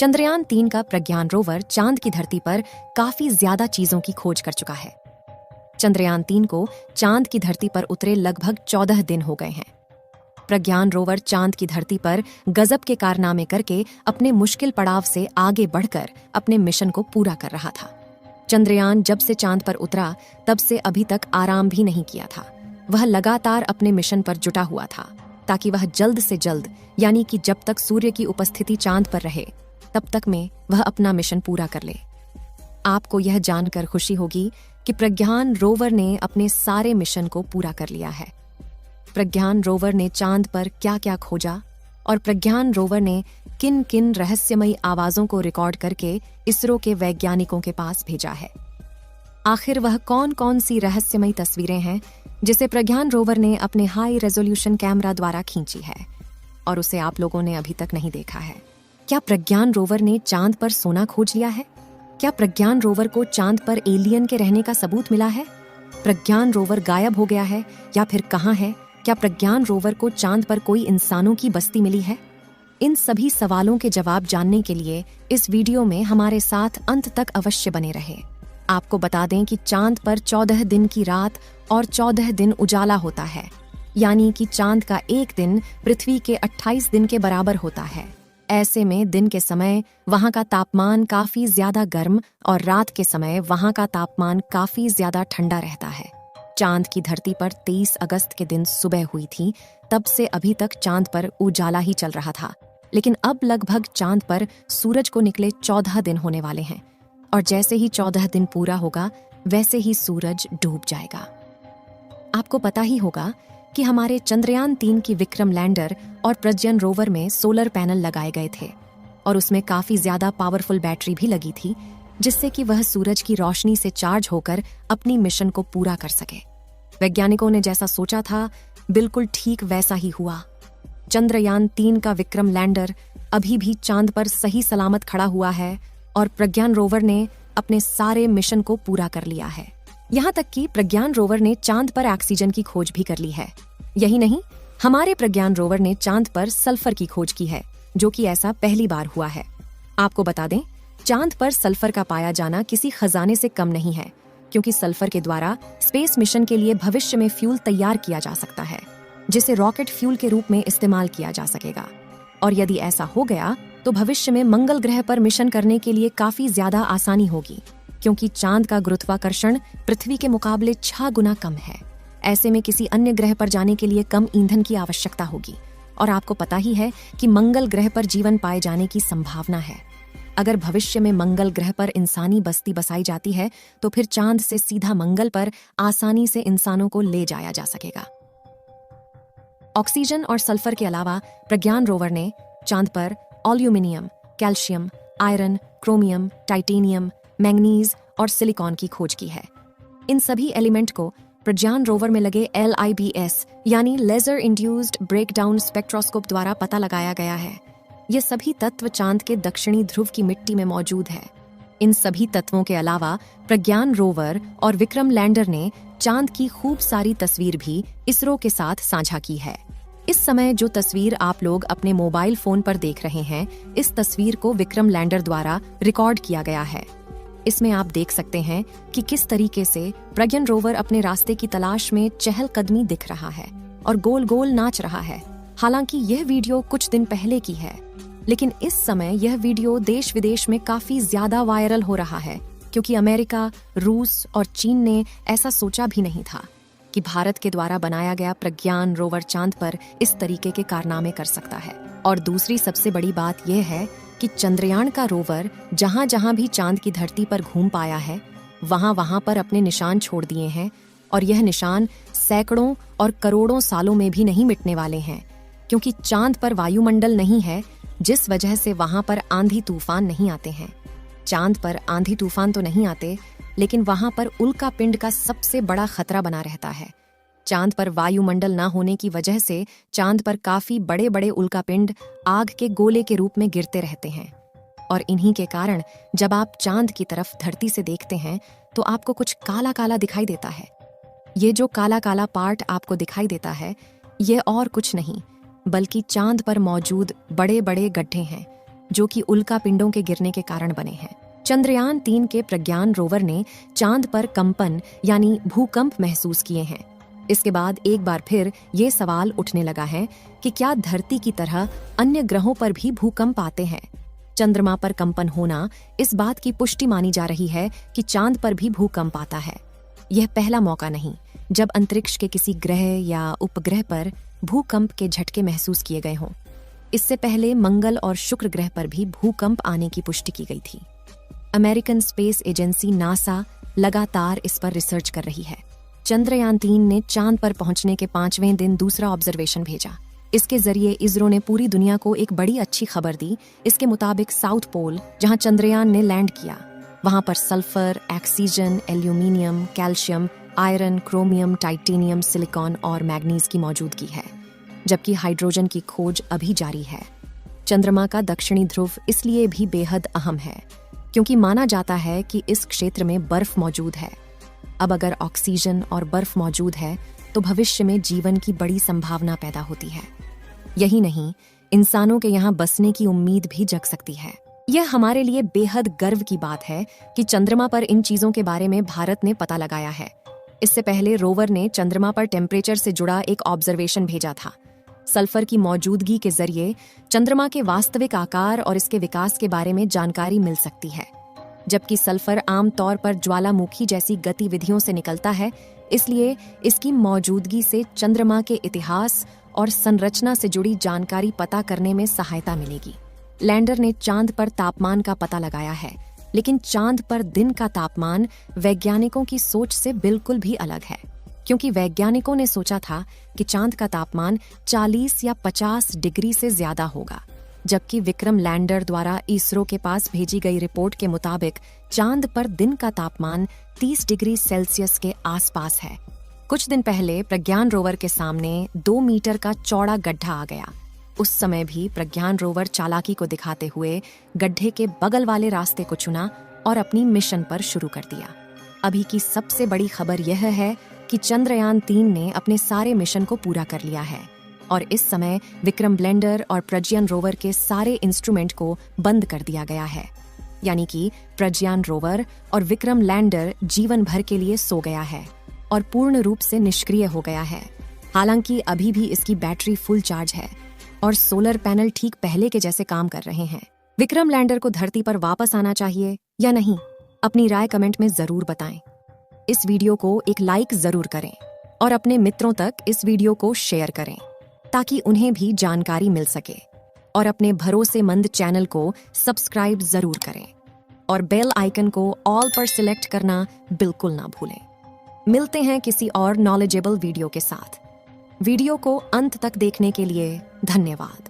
चंद्रयान-3 का प्रज्ञान रोवर चांद की धरती पर काफी ज्यादा चीजों की खोज कर चुका है। चंद्रयान-3 को चांद की धरती पर उतरे लगभग 14 दिन हो गए हैं। प्रज्ञान रोवर चांद की धरती पर गजब के कारनामे करके अपने मुश्किल पड़ाव से आगे बढ़कर अपने मिशन को पूरा कर रहा था। चंद्रयान जब से चांद पर उतरा तब से अभी तक आराम भी नहीं किया था। वह लगातार अपने मिशन पर जुटा हुआ था ताकि वह जल्द से जल्द, यानी कि जब तक सूर्य की उपस्थिति चांद पर रहे तब तक में वह अपना मिशन पूरा कर ले। आपको यह जानकर खुशी होगी कि प्रज्ञान रोवर ने अपने सारे मिशन को पूरा कर लिया है। प्रज्ञान रोवर ने चांद पर क्या क्या खोजा और प्रज्ञान रोवर ने किन किन रहस्यमयी आवाजों को रिकॉर्ड करके इसरो के वैज्ञानिकों के पास भेजा है। आखिर वह कौन कौन सी रहस्यमयी तस्वीरें हैं जिसे प्रज्ञान रोवर ने अपने हाई रेजोल्यूशन कैमरा द्वारा खींची है और उसे आप लोगों ने अभी तक नहीं देखा है। क्या प्रज्ञान रोवर ने चांद पर सोना खोज लिया है? क्या प्रज्ञान रोवर को चांद पर एलियन के रहने का सबूत मिला है? प्रज्ञान रोवर गायब हो गया है या फिर कहाँ है? क्या प्रज्ञान रोवर को चांद पर कोई इंसानों की बस्ती मिली है? इन सभी सवालों के जवाब जानने के लिए इस वीडियो में हमारे साथ अंत तक अवश्य बने रहे। आपको बता दें कि चांद पर 14 दिन की रात और 14 दिन उजाला होता है, यानी कि चांद का एक दिन पृथ्वी के 28 दिन के बराबर होता है। ऐसे में दिन के समय वहां का तापमान काफी ज्यादा गर्म और रात के समय वहां का तापमान काफी ज्यादा ठंडा रहता है। चांद की धरती पर 23 अगस्त के दिन सुबह हुई थी, तब से अभी तक चांद पर उजाला ही चल रहा था। लेकिन अब लगभग चांद पर सूरज को निकले 14 दिन होने वाले हैं और जैसे ही 14 दिन पूरा होगा वैसे ही सूरज डूब जाएगा। आपको पता ही होगा कि हमारे चंद्रयान-3 की विक्रम लैंडर और प्रज्ञान रोवर में सोलर पैनल लगाए गए थे और उसमें काफी ज्यादा पावरफुल बैटरी भी लगी थी जिससे कि वह सूरज की रोशनी से चार्ज होकर अपनी मिशन को पूरा कर सके। वैज्ञानिकों ने जैसा सोचा था बिल्कुल ठीक वैसा ही हुआ। चंद्रयान-3 का विक्रम लैंडर अभी भी चांद पर सही सलामत खड़ा हुआ है और प्रज्ञान रोवर ने अपने सारे मिशन को पूरा कर लिया है। यहाँ तक कि प्रज्ञान रोवर ने चांद पर ऑक्सीजन की खोज भी कर ली है। यही नहीं, हमारे प्रज्ञान रोवर ने चांद पर सल्फर की खोज की है, जो कि ऐसा पहली बार हुआ है। आपको बता दें, चांद पर सल्फर का पाया जाना किसी खजाने से कम नहीं है, क्योंकि सल्फर के द्वारा स्पेस मिशन के लिए भविष्य में फ्यूल तैयार किया जा सकता है, जिसे रॉकेट फ्यूल के रूप में इस्तेमाल किया जा सकेगा। और यदि ऐसा हो गया तो भविष्य में मंगल ग्रह पर मिशन करने के लिए काफी ज्यादा आसानी होगी, क्योंकि चांद का गुरुत्वाकर्षण पृथ्वी के मुकाबले 6 गुना कम है। ऐसे में किसी अन्य ग्रह पर जाने के लिए कम ईंधन की आवश्यकता होगी। और आपको पता ही है कि मंगल ग्रह पर जीवन पाए जाने की संभावना है। अगर भविष्य में मंगल ग्रह पर इंसानी बस्ती बसाई जाती है तो फिर चांद से सीधा मंगल पर आसानी से इंसानों को ले जाया जा सकेगा। ऑक्सीजन और सल्फर के अलावा प्रज्ञान रोवर ने चांद पर aluminium, calcium, iron, chromium, titanium, manganese और सिलिकॉन की खोज की है। इन सभी एलिमेंट को प्रज्ञान रोवर में लगे LIBS यानी लेजर इंड्यूस्ड ब्रेकडाउन स्पेक्ट्रोस्कोप द्वारा पता लगाया गया है। ये सभी तत्व चांद के दक्षिणी ध्रुव की मिट्टी में मौजूद है। इन सभी तत्वों के अलावा प्रज्ञान रोवर और विक्रम लैंडर ने चांद की खूब सारी तस्वीर भी इसरो के साथ साझा की है। इस समय जो तस्वीर आप लोग अपने मोबाइल फोन पर देख रहे हैं, इस तस्वीर को विक्रम लैंडर द्वारा रिकॉर्ड किया गया है। इसमें आप देख सकते हैं कि किस तरीके से प्रज्ञान रोवर अपने रास्ते की तलाश में चहलकदमी दिख रहा है और गोल गोल नाच रहा है। हालांकि यह वीडियो कुछ दिन पहले की है, लेकिन इस समय यह वीडियो देश विदेश में काफी ज्यादा वायरल हो रहा है, क्योंकि अमेरिका, रूस और चीन ने ऐसा सोचा भी नहीं था कि भारत के द्वारा बनाया गया प्रज्ञान रोवर चांद पर इस तरीके के कारनामे कर सकता है। और दूसरी सबसे बड़ी बात यह है कि चंद्रयान का रोवर जहां जहां भी चांद की धरती पर घूम पाया है, वहां वहां पर अपने निशान छोड़ दिए हैं और यह निशान सैकड़ों और करोड़ों सालों में भी नहीं मिटने वाले हैं, क्योंकि चांद पर वायुमंडल नहीं है, जिस वजह से वहां पर आंधी तूफान नहीं आते हैं। चांद पर आंधी तूफान तो नहीं आते, लेकिन वहां पर उल्का पिंड का सबसे बड़ा खतरा बना रहता है। चांद पर वायुमंडल न होने की वजह से चांद पर काफी बड़े बड़े उल्कापिंड आग के गोले के रूप में गिरते रहते हैं और इन्हीं के कारण जब आप चांद की तरफ धरती से देखते हैं तो आपको कुछ काला काला दिखाई देता है। ये जो काला काला पार्ट आपको दिखाई देता है ये और कुछ नहीं बल्कि चांद पर मौजूद बड़े बड़े गड्ढे हैं जो कि उल्का पिंडों के गिरने के कारण बने हैं। चंद्रयान 3 के प्रज्ञान रोवर ने चांद पर कंपन यानी भूकंप महसूस किए हैं। इसके बाद एक बार फिर ये सवाल उठने लगा है कि क्या धरती की तरह अन्य ग्रहों पर भी भूकंप आते हैं। चंद्रमा पर कंपन होना इस बात की पुष्टि मानी जा रही है कि चांद पर भी भूकंप आता है। यह पहला मौका नहीं जब अंतरिक्ष के किसी ग्रह या उपग्रह पर भूकंप के झटके महसूस किए गए हों। इससे पहले मंगल और शुक्र ग्रह पर भी भूकंप आने की पुष्टि की गई थी। अमेरिकन स्पेस एजेंसी नासा लगातार इस पर रिसर्च कर रही है। चंद्रयान 3 ने चांद पर पहुंचने के 5वें दिन दूसरा ऑब्जर्वेशन भेजा। इसके जरिए इसरो ने पूरी दुनिया को एक बड़ी अच्छी खबर दी। इसके मुताबिक साउथ पोल, जहां चंद्रयान ने लैंड किया, वहां पर sulphur, oxygen, aluminium, calcium, iron, chromium, titanium, silicon और मैग्नीज की मौजूदगी है, जबकि हाइड्रोजन की खोज अभी जारी है। चंद्रमा का दक्षिणी ध्रुव इसलिए भी बेहद अहम है क्योंकि माना जाता है कि इस क्षेत्र में बर्फ मौजूद है। अब अगर ऑक्सीजन और बर्फ मौजूद है तो भविष्य में जीवन की बड़ी संभावना पैदा होती है। यही नहीं, इंसानों के यहाँ बसने की उम्मीद भी जग सकती है। यह हमारे लिए बेहद गर्व की बात है कि चंद्रमा पर इन चीजों के बारे में भारत ने पता लगाया है। इससे पहले रोवर ने चंद्रमा पर टेम्परेचर से जुड़ा एक ऑब्जर्वेशन भेजा था। सल्फर की मौजूदगी के जरिए चंद्रमा के वास्तविक आकार और इसके विकास के बारे में जानकारी मिल सकती है। जबकि सल्फर आमतौर पर ज्वालामुखी जैसी गतिविधियों से निकलता है, इसलिए इसकी मौजूदगी से चंद्रमा के इतिहास और संरचना से जुड़ी जानकारी पता करने में सहायता मिलेगी। लैंडर ने चांद पर तापमान का पता लगाया है, लेकिन चांद पर दिन का तापमान वैज्ञानिकों की सोच से बिल्कुल भी अलग है, क्योंकि वैज्ञानिकों ने सोचा था कि चांद का तापमान 40 या 50 डिग्री से ज्यादा होगा, जबकि विक्रम लैंडर द्वारा इसरो के पास भेजी गई रिपोर्ट के मुताबिक चांद पर दिन का तापमान 30 डिग्री सेल्सियस के आसपास है। कुछ दिन पहले प्रज्ञान रोवर के सामने 2 मीटर का चौड़ा गड्ढा आ गया। उस समय भी प्रज्ञान रोवर चालाकी को दिखाते हुए गड्ढे के बगल वाले रास्ते को चुना और अपनी मिशन पर शुरू कर दिया। अभी की सबसे बड़ी खबर यह है कि चंद्रयान 3 ने अपने सारे मिशन को पूरा कर लिया है और इस समय विक्रम लैंडर और प्रज्ञान रोवर के सारे इंस्ट्रूमेंट को बंद कर दिया गया है। यानी कि प्रज्ञान रोवर और विक्रम लैंडर जीवन भर के लिए सो गया है और पूर्ण रूप से निष्क्रिय हो गया है। हालांकि अभी भी इसकी बैटरी फुल चार्ज है और सोलर पैनल ठीक पहले के जैसे काम कर रहे हैं। विक्रम लैंडर को धरती पर वापस आना चाहिए या नहीं? अपनी राय कमेंट में जरूर बताएं। इस वीडियो को एक लाइक जरूर करें और अपने मित्रों तक इस वीडियो को शेयर करें ताकि उन्हें भी जानकारी मिल सके, और अपने भरोसेमंद चैनल को सब्सक्राइब जरूर करें और बेल आइकन को ऑल पर सिलेक्ट करना बिल्कुल ना भूलें। मिलते हैं किसी और नॉलेजेबल वीडियो के साथ। वीडियो को अंत तक देखने के लिए धन्यवाद।